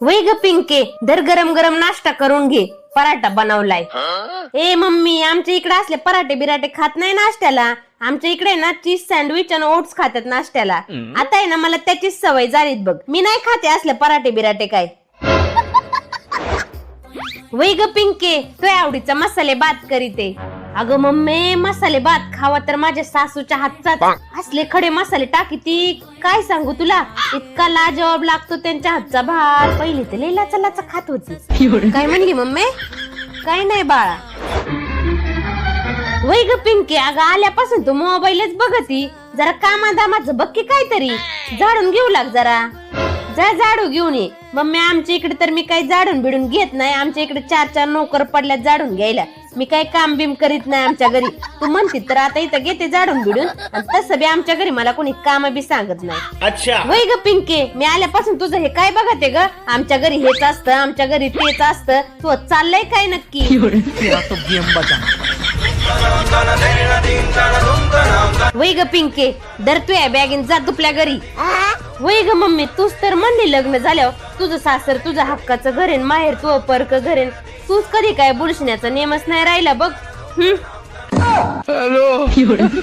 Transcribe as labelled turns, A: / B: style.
A: वै ग पिंके, धर गरम गरम नाश्ता करून घे, पराठा बनवलाय. ए मम्मी, आमच्या इकडे असले पराठे बिराटे खात नाही नाश्त्याला. आमच्या इकडे ना चीज सँडविच आणि ओट्स खातात नाश्त्याला. आता आहे ना मला त्याचीच सवय झालीत बघ. मी नाही खाते असले पराठे बिराटे काय. वै ग पिंके, तो आवडीचा मसाले भात करीते. अगं मम्मी, मसाले भात खावा तर माझ्या सासूच्या हातचा असले खडे मसाले टाकी ती काय सांगू तुला. इतका लाजवाब लागतो त्यांच्या हातचा भात. पहिली तर लई लाचा लाचा खात होती. काय म्हणली मम्मी? काय नाही बाळा. वै ग पिंके, अगं आल्यापासून तू मोबाईलच बघती. जरा कामादामाचं बघ की काहीतरी. झाडून घेऊ लाग जरा. जा झाडू घेऊन ये. मम्मी, आमच्या इकडे तर मी काही झाडून बिडून घेत नाही. आमच्या इकडे 4 नोकर पडल्यात झाडून घ्यायला. मी काही काम बिम करीत नाही आमच्या घरी. तू म्हणते तर आता इथं घेते झाडून बिडून. आणि तसं बी आमच्या घरी मला कोणी काम बी सांगत नाही.
B: अच्छा.
A: वै ग पिंके, मी आल्यापासून तुझं हे काय बघते ग. आमच्या घरी हेच असतं, आमच्या घरी तेच असतं. तू चाललंय काय नक्की? वै ग पिंके, धर तू या बॅगेन जा तुपल्या घरी. वै ग मम्मी, तूच तर म्हणली लग्न झाल्यावर तुझं सासर तुझ्या हक्काचं घरेन, माहेर तू परक घरेन. तूच कधी काय बुलशिण्याचा नेमच नाही राहिला बघ.